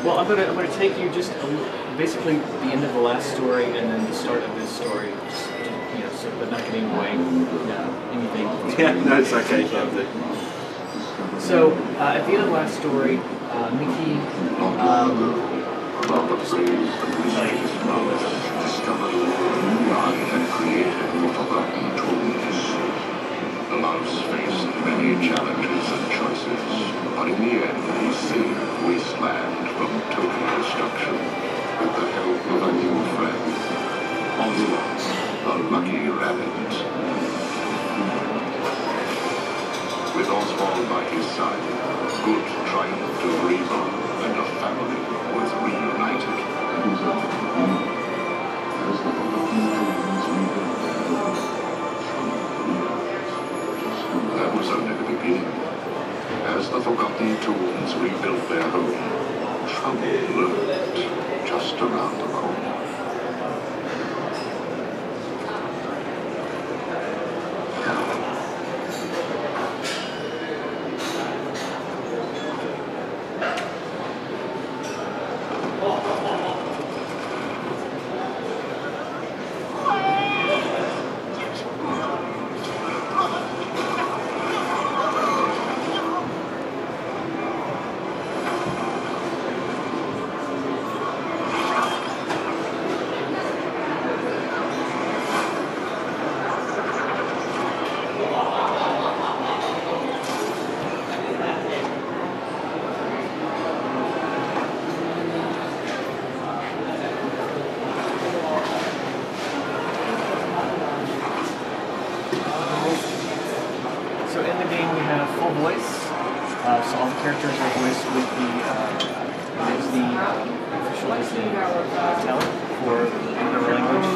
Well, I'm gonna take you just basically the end of the last story and then the start of this story, just, you know, so but not giving away anything. Yeah, no, it's okay. So at the end of the last story, Mickey. The mouse faced many challenges and choices, but in the end he saved Wasteland from total destruction with the help of a new friend, Oswald, the lucky rabbit. With Oswald by his side, good triumphed over evil, and a family was reunited. That was only the beginning. As the Forgotten Toons rebuilt their home, trouble lurked just around the corner. So in the game we have full voice, so all the characters are voiced with the official Disney talent for their language.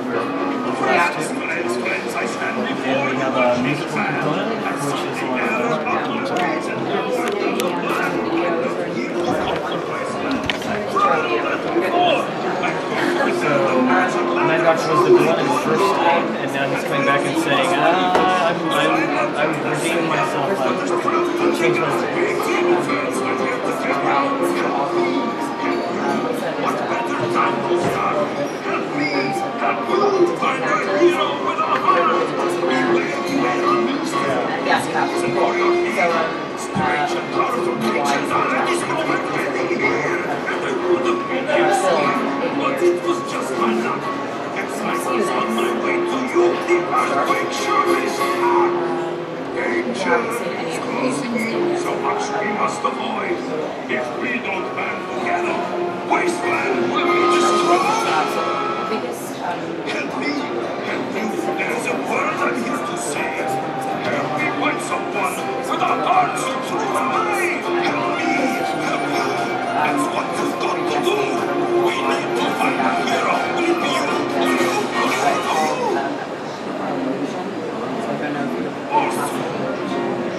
We're localized to. And we have a musical component, which is a lot of games. So Mad Dog was the villain in the first game, and now he's coming back and saying, I'm redeeming myself, I've changed my ways. Yes, that was cool. It was just my luck. As I was on my way to you, the earthquake surely struck. Danger is closing in, so much we must avoid. If we don't band together, Wasteland will be destroyed. Help me, help me. There is a word I'm here to say. Help me find someone with a heart so true as mine. Help me, help me. That's what you've got to do. We need to find a hero.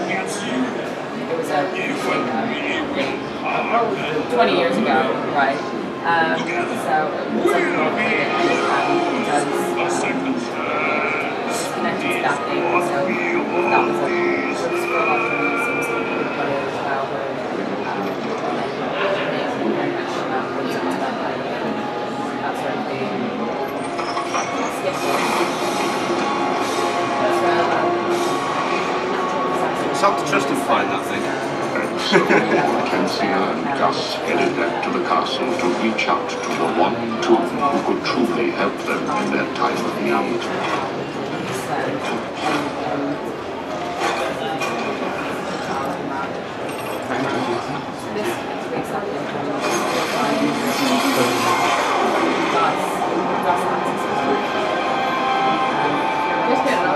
Yes, you. It was a 20 years ago, right? So it's like connected to that thing. So that was a first for a lot of reasons. It put a childhood It's hard to trust him find that thing. So, Mackenzie and Gus headed back to the castle to reach out to the one toon who could truly help them in their time of need.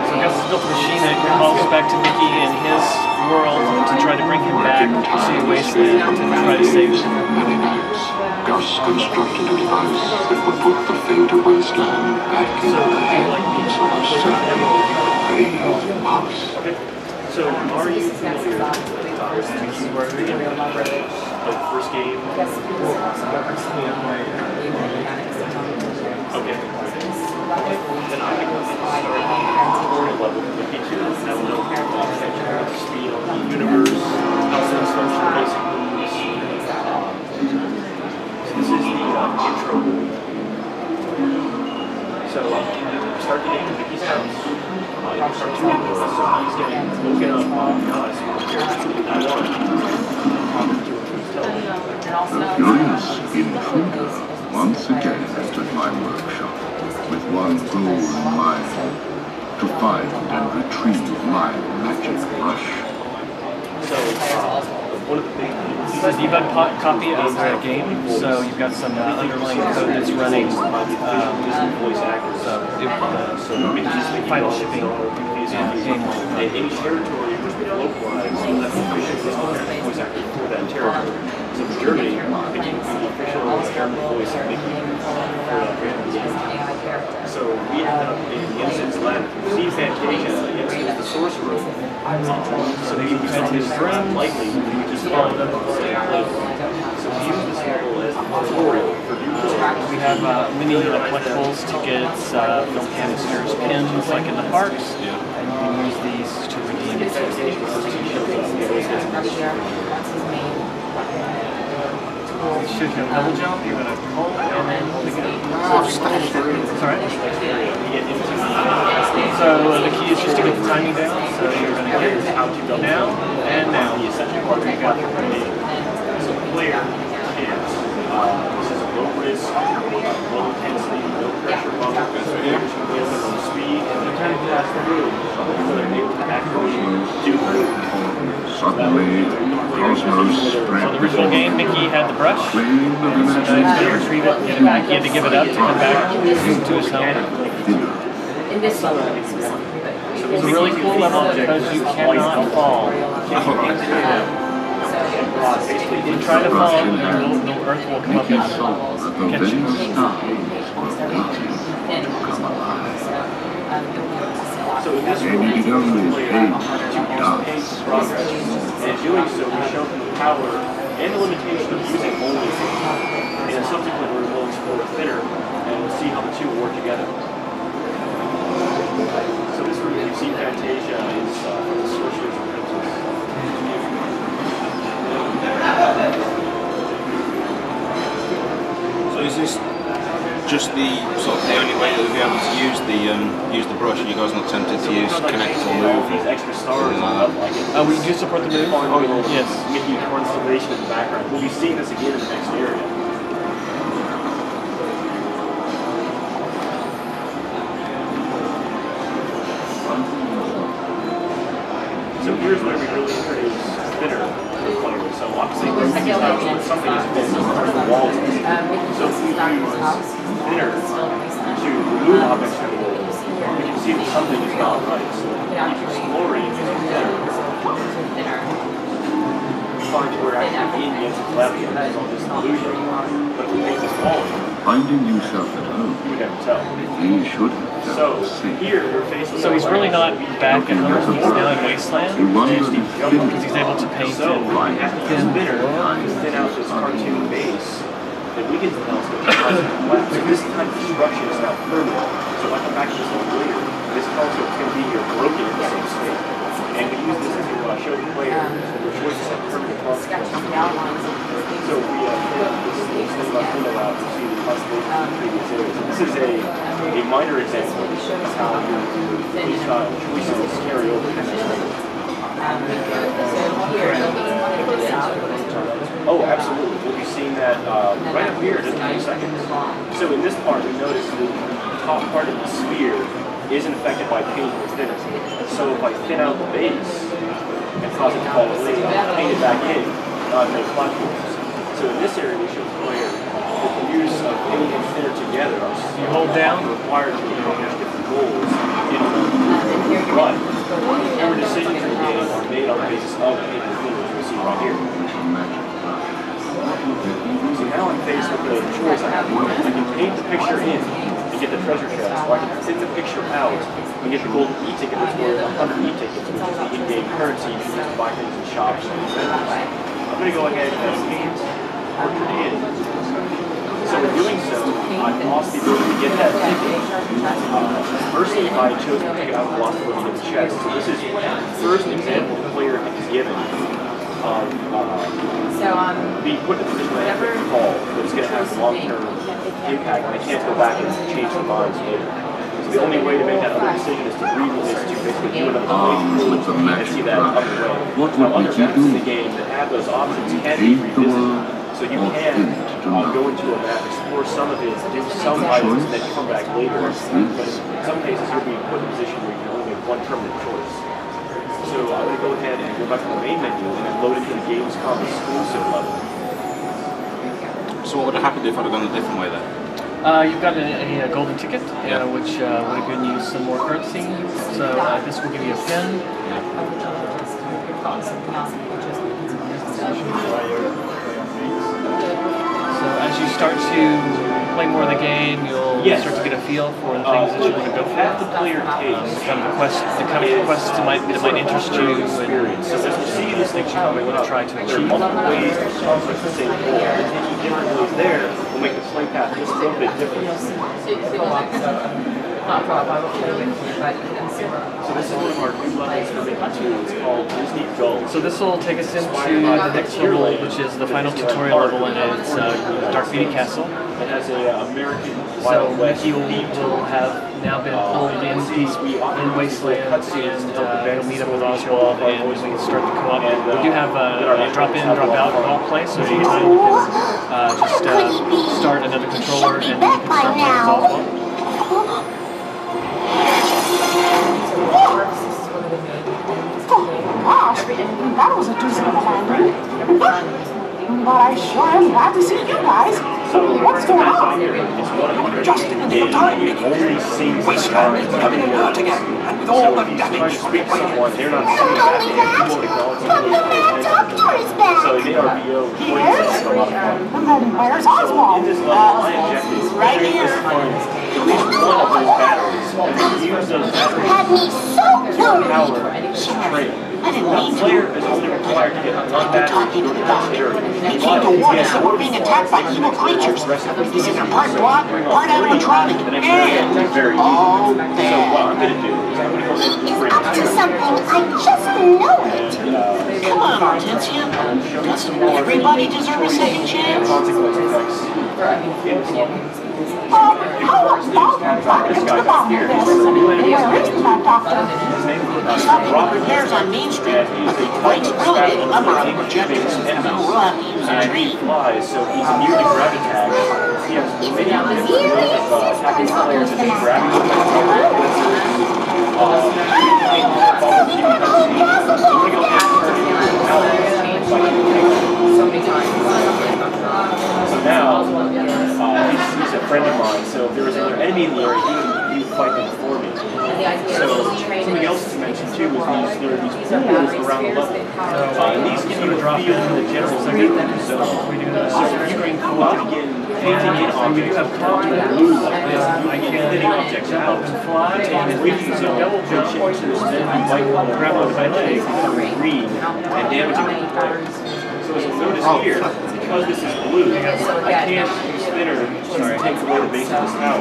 So Gus has built a machine that calls back to Mickey and his world to try to bring him back to Wasteland to try to save him. Many nights, Gus constructed a device that would put the fated Wasteland back in the hands of a certain brave mouse. Okay. So are you familiar with the first two words? The first game? Yes. Okay. Then I can start at level 52. I will know speed on the universe, how things function, basic moves, start the game in Mickey's house. You start 2 of those, so he's getting woken up by us from the character that I want. Curious intruder once again entered my workshop with one goal in mind: to find and retrieve my magic brush. So, one of the big things is a debug copy of the game, so you've got some underlying code that's running. Voice actors. So final shipping is in the game. Any territory which we localize, so that official voice actor for that territory. So for Germany, Mickey will be the official American voice of Mickey for that game. So we ended up in the Instance Lab. See Fantasia against the Sorcerer. So they had his friend likely we just followed up on the same place. So we use this level as a tutorial for new players. We have mini collectibles to get film canisters, pins like in the parks. And you can use these to redeem you should have double jump, you're going to hold and then hold again. Sorry. So the key is just to get the timing down. So you're going to get how to go now and now. The essential part you got to create. So clear is this is a low risk, low intensity, no pressure bump. On speed and the time to pass through. So they're able to accurately do Suddenly, Cosmos spread the original game, Mickey had the brush. So now he's going to retrieve it, get it back. He had to give it up to come back to his home. In this level, So it's a really cool level because you cannot fall. If you try to fall, the earth will come up and catch you. So this They needed only paid progress. And in doing so, we show them the power and the limitation of using only thinner. In a subsequent where we'll explore thinner and we'll see how the two will work together. So this room you see Fantasia is from the Sorcerer's Apprentice. So is this just the sort of the only way that we'll be able to use the brush? Are you guys not tempted to use connect or move? These extra stars on like it. We do support the move. Oh, yes. Mickey constellation in the background. We'll be seeing this again in the next area. So here's where we really introduce thinner to the player. So obviously when something is thin, the walls. So if we use thinner to remove objects from the wall, we can see that something is not right. So if exploring using thinner, we find that we're actually in the Instance Lab again. This is all just an illusion. But if we make this wall, Finding yourself at home, we never tell. you should have So here we're facing. So he's really not back at home. He's now in Wasteland because he's able to paint right. thinner to thin out this cartoon base. That we get to tell us what so this type of destruction is now permanent. So if I come back to this one later, this telescope can be here broken in the same state. And we use this to show the player that their choices have permanent consequences. So we this thing about window out to see the constellation in the previous areas. This is a minor example of how your choices carry over to the next level. Oh, absolutely. We'll be seeing that right up here in just a few seconds. So in this part, we notice the top part of the sphere isn't affected by paint or thinner. So if I thin out the base and cause it to fall away, I'll paint it back in, not make platforms. So in this area, we show the player that the use of paint and thinner together you hold down required to accomplish different goals in the run. Our decisions in the game are made on the basis of paint and thinner, as we see right here. So now I'm faced with the choice I have. I can paint the picture in and get the treasure chest, or I can thin the picture out and get the golden e-ticket that's worth 100 e-tickets, which is the in-game currency you can use to buy things in shops and vendors. I'm going to go ahead and paint portrait in. So in doing so, I've lost the ability to get that ticket. Firstly, I chose to take it out of the lost ability to get the chest. So this is the first example the player is given of being put in a position where they have to fall, but it's going to have long-term impact, and they can't go back and change their minds later. So the only way to make that other decision is to basically do another playthrough with the and magic see that other way. What Now, would other you maps in do? the game that have those options can be Hate the revisited. world So you or can hate to know? go into a map, explore some of it, do some items, and then come back later. But in some cases, you'll be put in a position where you can only make one permanent choice. So I'm going to go ahead and go back to the main menu and then load into the gamescom exclusive level. So what would have happened if I'd have gone a different way then? You've got a golden ticket, Yeah. which would have given you some more currency. So this will give you a pin. So as you start to play more of the game, you'll start to get a feel for the things that you want to go for. At the player taste, The kind of quests that might interest you. experience. So as you see this thing coming want to up, try to there are achieve. multiple ways to accomplish the same goal. And taking different ways there will make the play path just a little bit different. So this is one of our new levels we're making too. It's called Disney Gold. So this will take us into the next level, which is the final tutorial level, and it's Dark Beauty Castle. It has a American So Wild West Mickey theme to will it. have now been pulled in Wasteland, and he'll meet up with Oswald, and we can start the co-op. We do have a drop-in, drop-out co-op play, so anytime you can just start another controller and then you can start playing with Oswald. Gosh, that was a doozy of a landing. But I sure am glad to see you guys. What's going on? Just in the nick of time, Mickey. Wasteland is coming apart again, and with all the damage Speak to someone, they're not seeing that, they won't acknowledge it. So they are Yes? And then where's Oswald? in this level, my objective is right to here. find at least one of those batteries and then use those batteries Had me so to power worried. the train. I didn't Now, mean the to. player is only required to get one battery to go to the next area. They came to warn us that we're being attacked by evil creatures. These are part blood, part animatronic, The next area is very all So what bad. I'm going to do is I'm going to go ahead and bring Up to something, I just know it. Come on, Hortensia. Doesn't everybody deserve a second chance? consequence effects in this level. How about back into the bottom of this? Where is that doctor? He stopped doing repairs on Main Street. Blake's really did a number on projectors. We'll have to use a And he tree. flies, so he's immune to gravity tags. He has many different modes of attacking players and then grabbing them by the power So now, he's a friend of mine, so if there was another enemy in the area, he would fight them for me. So something else to mention too is there are these pools around the level. And these give you a feel for the general movement zone. We do So if you can come up again, painting in we do objects have with content. blue like this, you I can can hitting objects jump out up and fly, and and if you use a double jump into this, then you might want to grab onto my leg, become green, and damaging the player. So as you'll notice here, because this is blue, I can't use spinner to take away the base of this tower.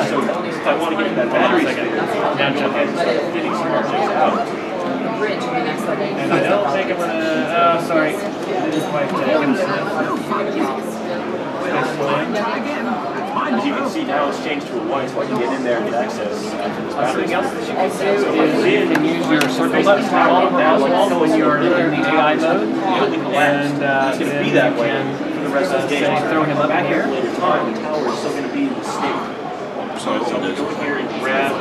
So if I want to get to that battery spinner, now jump in and start fitting some objects out. And I don't think I'm gonna. Sorry, didn't quite get this. As you can see now, it's changed to a 1, so I can get in there and get access to this battery. Something else that you can do is you can use your circle button to follow Oswald when you're in the AI mode, and It's going to be that way for the rest of the game. throw him up Back here. at a later time, the tower is still going to be in the state. So So I'm going to go here and grab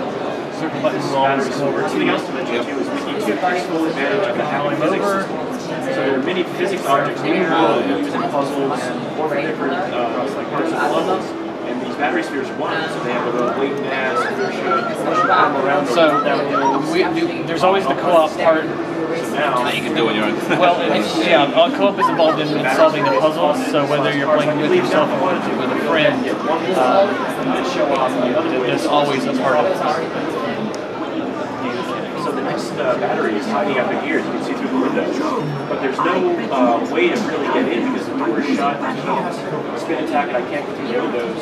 Circle button will always go over. Something else to mention too is Mickey took full advantage of the happy physics system. So there are many physics objects here that use in puzzles or for different parts of the levels. And these battery spheres are one of them, so they have a little weight mass, inertia, push them around. So there's always the co-op part. So now that you can do on your own. Well, co-op is involved in solving the puzzles. So whether you're playing with yourself or with a friend, there's always a part of it. So the next battery is hiding up in here, as you can see through the window. But there's no way to really get in because the door is shut. I can't spin attack and I can't go through the windows.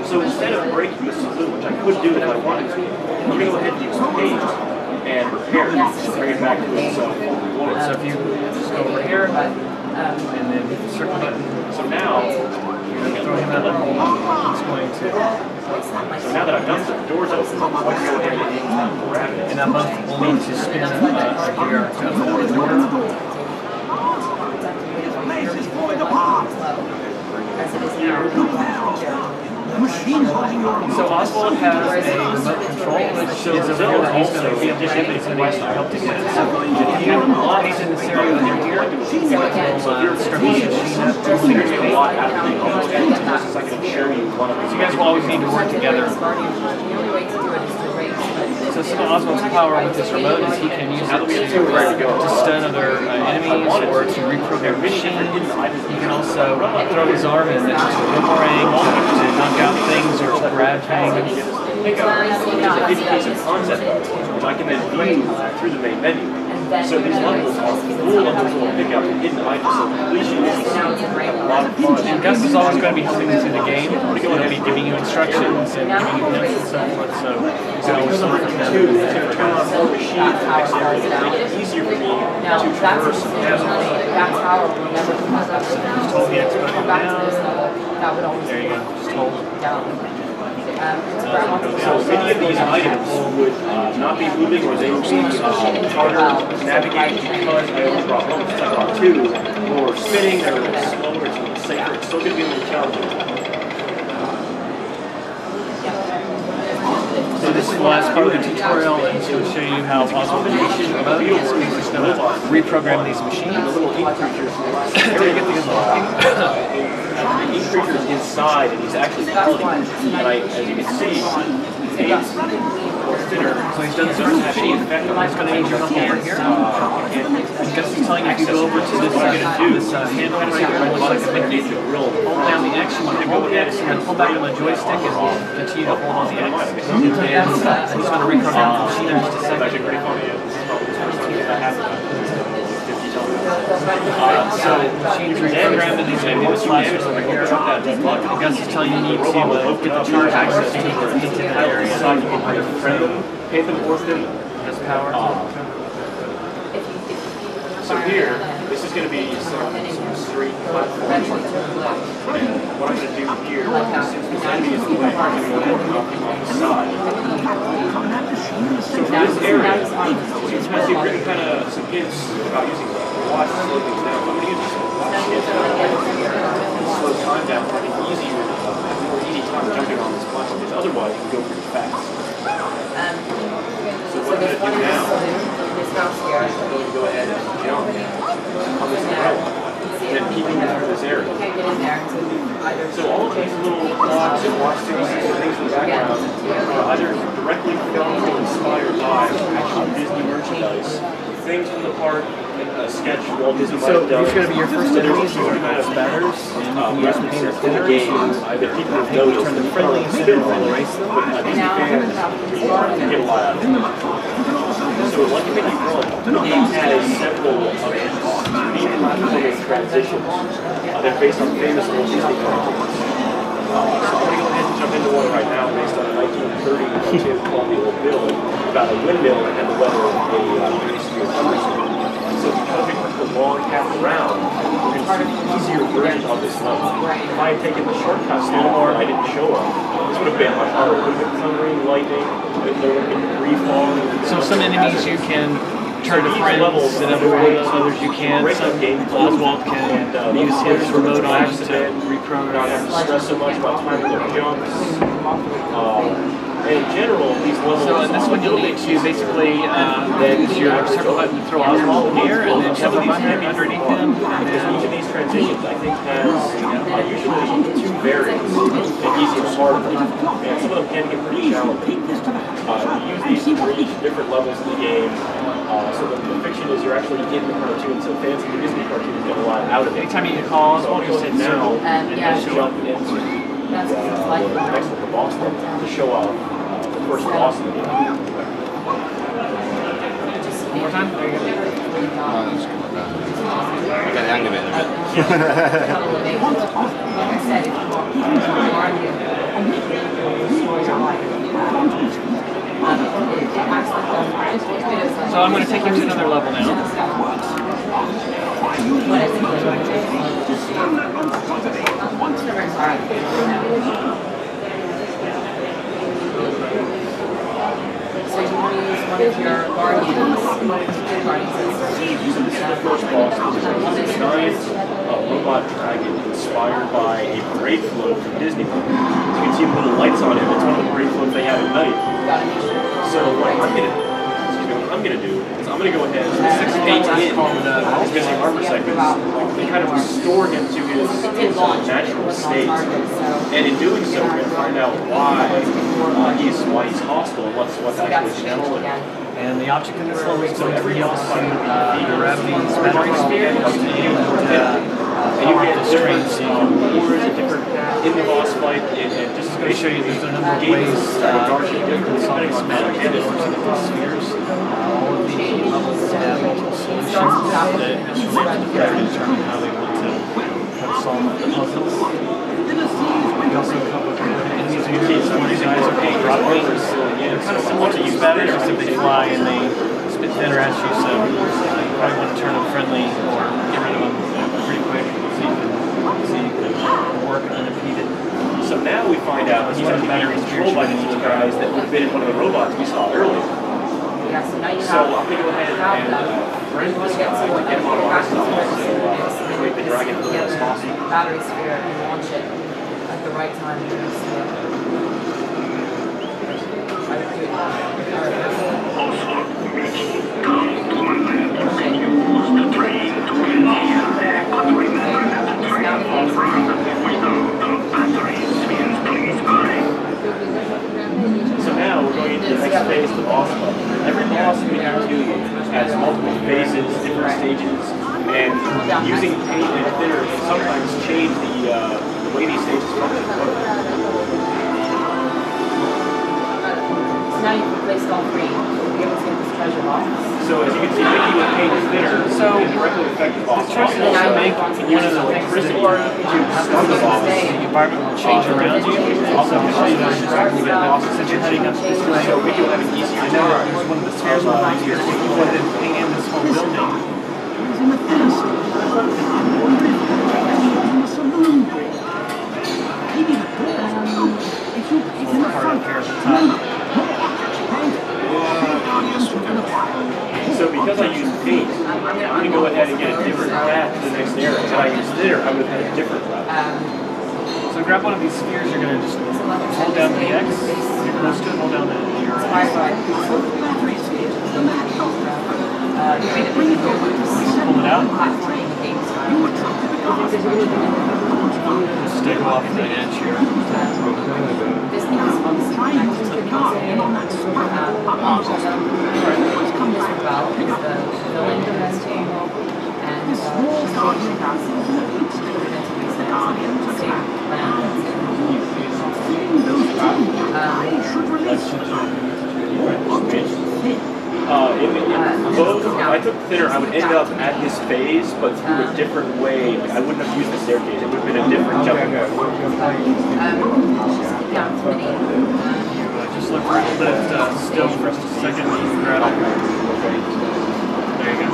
So instead of breaking the saloon, which I could do if I wanted to, I'm going to go ahead and use paste and repair it and bring it back to itself. So if you just go over here and then hit the circle button. So now, Throw him out. He's going to. so now that I've done so, the door's open. And that month will need to spin a gear to open up the door. So Oswald has a remote control, which is over here that he's going to be able to help to get it. So if you have he's in this area under here, we'll strip the machine up to clear a lot out of the so you guys will always need to work together. So some of Oswald's power with this remote is he can use it to stun other enemies or to reprogram machines. He can also throw his arm in to boomerang, to knock out things or to grab things. It's a piece of concept which I can then view through the main menu. So these levels are full of those little pickup and hidden items. So completion is a lot of fun. And Gus is always going to be helping you through the game. He's going to be giving you instructions and giving you hints and so forth. So you can always look for him. To turn on more machines and make it easier for me to traverse some channels. That's how I remember Just hold the X button down. That would always There you go. Just hold. down. So many of these items would not be moving or they would be harder to navigate because I only brought one instead of brought two, or spinning, or slower, it's safer, it's still going to be a little challenging. So this is the last part of the tutorial, and it's going to show you how Oswald can use the remote. It's going to reprogram these machines. The little ink creatures in the last area get the ink creature is inside, and he's actually pulling. And as you can see, he's thinner. So he's done this first machine. He's going to need your help over here. And Gus is telling you if you go over to this handle right here, it looks like a Mickey. Hold down the X, you want to go with X, and then pull back on the joystick and continue to hold on the X. And he's going to reprogram the machine in just a second. Actually pretty funny. So machines are programmed and these maybe flashes over here. Gus is telling you need to get the charge access to the area. Pay them worth it. Has power. So here, this is going to be some street platform. And what I'm going to do here, since the enemy is away, I'm going to go ahead and knock him off the side. So for this area, you can see really kind of some hints about using the watch to slow things down. I'm going to use this watch slow time down for an easier, more easy time jumping on this platform, because otherwise you can go pretty fast. So what I'm going to do now is I'm going to go ahead and jump on this umbrella and then keep moving through this area. So all of these little blocks and watch series and things in the background are either directly filmed or inspired by actual Disney merchandise, things from the park, a sketch Walt Disney might have done. These are going to be your first enemies. These are called spatters. And you can use them paint or in the game that people have noticed turn them friendly and then erase them. But Disney fans get a lot out of it. So Lucky Mickey Run has several unique platforming transitions. They're based on famous Walt Disney cartoons. So I'm going to go ahead and jump into one right now based on a 1930 cartoon called The Old Bill about a windmill that had the weather of a thunderstorm. So because we took the long path around, we're going to see an easier version of this level. If I had taken the shortcut more, I didn't show up. This would have been much harder. It would have been thundering, lightning, there would have been debris falling. So some enemies you can turn to friends, and others you can. Some Oswald can use his remote on to reprogram. Not have to stress so much about timing their jumps. In general, these levels. So in this one, you'll need to basically use your circle button to throw Oswald here, and then shove him underneath him. Because each of these transitions, I think, has usually two variants, and easy and hard. And some of them can get pretty challenging. You use these for each different levels of the game. So the fiction is you're actually in the cartoon. So fans of the Disney cartoons get a lot out of it. Anytime you call Oswald, you say now, and just jump into next to the boss level to show off the first boss of the game. One more time? There you go. I got the hang of it a bit. So I'm going to take you to another level now. inspired by a parade float from Disney. So you can see little lights on it. It's one of the parade floats they have at night. So what I'm gonna do is I'm gonna go ahead and paint in his missing armor segments and kind of restore him to his natural state. And in doing so, we're gonna find out why he's hostile and what's actually changed him. And the object in this level is going to be also grab these battery spheres and power up the strings. So you can different in the boss fight, and just to show you there's a number of ways you can solve this matter in order to get these spheres. All of the levels have multiple solutions that it's related to the player to determine how they want to solve the puzzles. We also come up with enemies and keys. Some of these guys are being drop wings. They're kind of similar to use batteries, except they fly and they spit thinner at you, so you probably want to turn them friendly or get rid of them pretty quick so you can work unimpeded. So now we find out he's actually being controlled by these guys that would have been in one of the robots we saw earlier. So I'm going to go ahead and friend this guy to get him on our side, so make the dragon a little less bossy. Battery sphere and launch it at the right time. You're going to see it. So now we're going into the next phase, the boss level. Every boss we have to has multiple phases, different stages, and using paint and thinner can sometimes change the way these stages function. So now you've replaced all three. You'll be able to get this treasure box. So as you can see, Mickey with paint is thinner, can directly affect the boss. The choice is to make one of the electricity to stun the boss. The environment will change around you. Also, I'll show you that when we get bosses since you're heading up this way. So Mickey will have an easier I know there's one of the spheres behind here. If you wanted to paint in this whole building, part up here at the top. So because I use paint, I'm going to go ahead and get a different path to the next area. If I use thinner, I would have had a different route. So grab one of these spheres, you're going to just hold down the X, you're close to it, hold down the your pull it out. Just stay off the edge here. This thing is obviously connected to the museum. This valve is the filling capacity, and she's changing the castle. If I took thinner, I would end up at this phase, but through a different way. I wouldn't have used the staircase. It would have been a different jumping point. Just look for a little bit still for just a second when you grab it. There you go.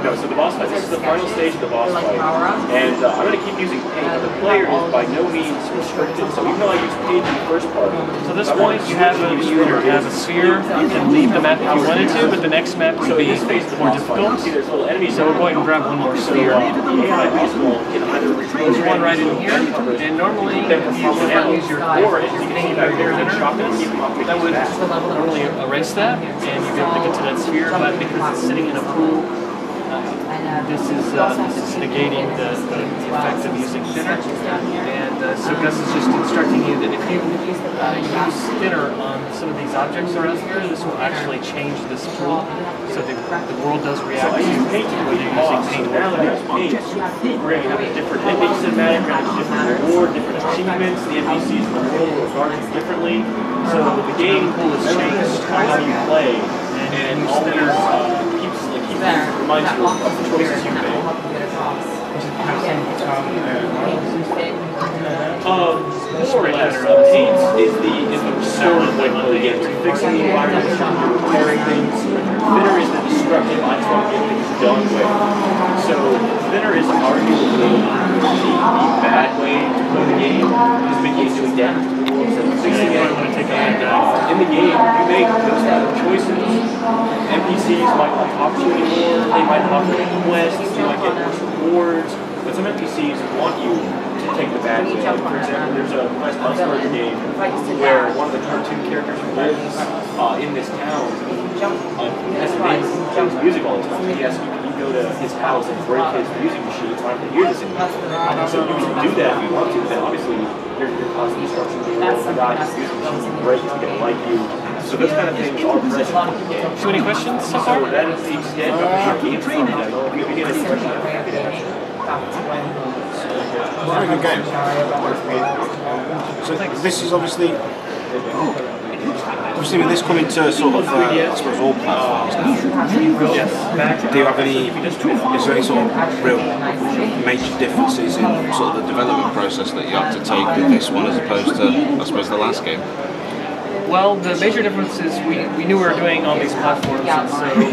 No, so the boss fight, this is the final stage of the boss fight, and I'm going to keep using paint. The player is by no means restricted, so even though I use paint in the first part, so at this point you have a sphere, you can leave the map if you wanted to, but the next map would be more difficult. So we'll go ahead and grab one more sphere. There's one right in here, and normally you would use your core as you can back there in that would normally erase that, and you'd be able to get to that sphere, but because it's sitting in a pool, this is negating the effect of using thinner, and so Gus is just instructing you that if you use thinner on some of these objects around here, this will actually change this pool, so the world does react to whether you're using paint or thinner. We're going to have a different ending cinematic, we're going to have a different reward, different achievements, the NPCs in the world will regard you differently, so the game pool has changed how you play, and always reminds you of the choices you make. More or less, paint is the restorative way to play the game. You're fixing the environment, you're repairing things. Thinner is the destructive, I just want to get things done way. So thinner is arguably the bad way to play the game, because Mickey is doing damage to the world. So fixing it, in the game, you make those kind of choices. NPCs might not talk to you anymore, they might not offer any quests, you might get more rewards, but some NPCs want you to take the bad way. For example, there's a nice part of the game where one of the cartoon characters lives in this town, has a neighbor who plays music all the time. You go to his house and break his music machine, it's not to hear this anymore. So you can do that if you want to, but then obviously you're causing destruction to the guy whose music machine is break, he's going to like you. So those kind of things are present in the game. So any questions so far? So that is the extent of our gamescom demo. If you have any questions, I'm happy to answer. Very good game. So this is obviously with this coming to sort of I suppose all platforms now. Do you have any? Is there any sort of real major differences in sort of the development process that you have to take with this one as opposed to I suppose the last game? Well, the major difference is we knew we were doing all these platforms, and so we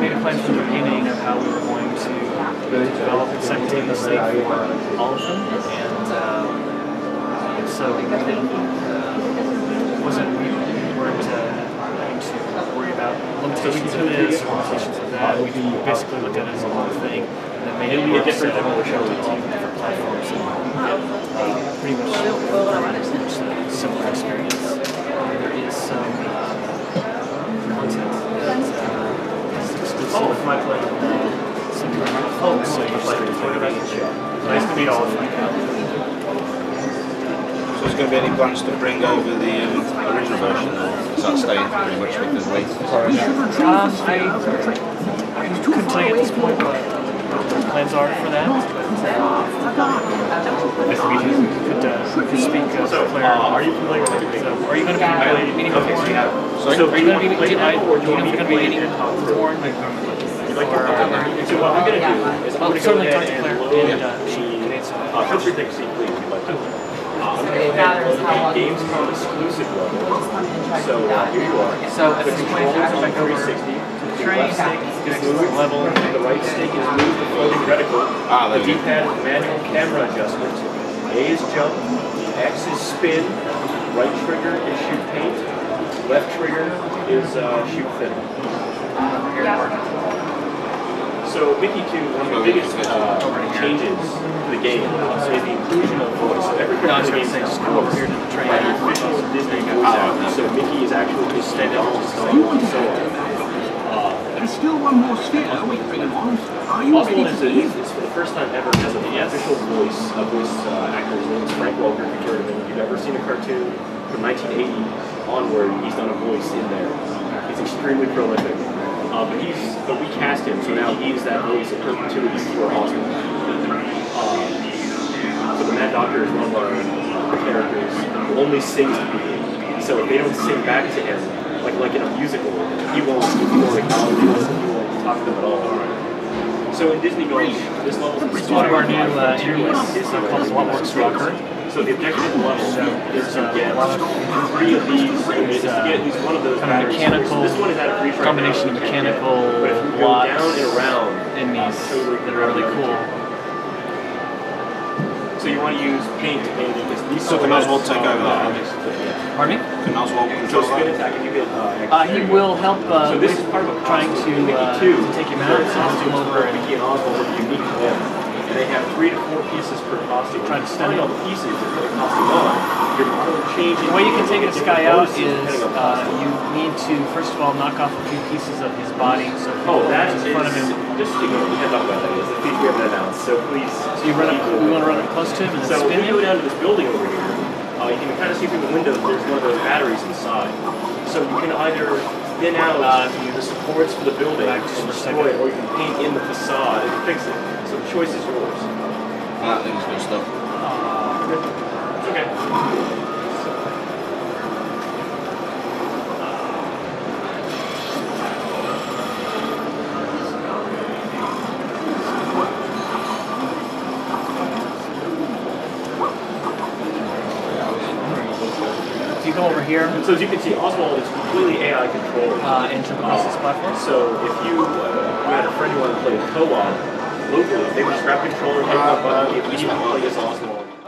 made a plan from the beginning of how we were going to develop it simultaneously for all of them, and so we weren't having to worry about limitations of this or limitations of that. We basically looked at it as a whole thing, and then made it work so that we were showing it to different platforms and pretty much similar experience. There is some content that's exclusive with my play. So you just have to play the it's nice to meet all of you. So there's going to be any plans to bring over the original version, or is that staying pretty much with the Wii? I couldn't tell you at this point what the plans are for that. Could speak as a player. Are you familiar with everything? So, are you going to be meeting with Warren? So are you going to be meeting with Warren? So what I'm going to do is I'm going to go ahead and load the feel free to take a seat, please, if you'd like to. I'm going to go ahead and load the gamescom exclusive level. So here you are. So at this point, on 360. Left stick is moved level, the right stick is moved the floating reticle, the D-pad is manual camera adjustment, A is jump, X is spin, right trigger is shoot paint, left trigger is shoot thin. So Mickey 2, one of the biggest changes to the game is the inclusion of voice. So every character in the game is over here to the train. The official Disney voice actor. So Mickey is actually his stand-up and so on. There's still one more sphere we can bring along. Are you ready to leave? It's for the first time ever has an official voice actor. His name is Frank Welker. If you've ever seen a cartoon from 1980 onward, he's done a voice in there. He's extremely prolific. But we cast him, so now he's that voice in perpetuity for Austin. So the Mad Doctor is one of our characters who only sings to people. So if they don't sing back to him, like in a musical, he won't acknowledge us, he won't talk to them at all. So in Disney Gulch, this level is one of our new interludes is called What Works Rocker. So the objective of the level is to get 3 of these, to get at least one of those batteries. Mechanical, this one is at a free combination of mechanical blocks down and around enemies that are really cool. So you want to use paint to paint because these So can Oswald take over that? Pardon me? Can Oswald control So spin that? attack if you get he will help so this is part of a trying to take him out, so he'll come over and Mickey and Oswald are unique to them. And they have 3 to 4 pieces per costume. Try to study all the pieces to put a costume on. Your model changes. The way you can take this guy out is you need to first of all knock off a few pieces of his body. So that is in front of him. Just we can't talk about that. It's a feature we haven't announced. So please. So you run up. We want to run up close to him and then so spin if you go down to this building over here, you can kind of see through the windows. There's one of those batteries inside. So you can either thin out the supports for the building and destroy it, or you can paint in the facade and fix it. So the choice is yours. That thing's good stuff. It's okay. If you come over here, So as you can see, Oswald is completely AI controlled. into the Oasis platform. So if you had a friend who wanted to play co-op locally, they would just grab a controller, hit one button, immediately play as Oswald.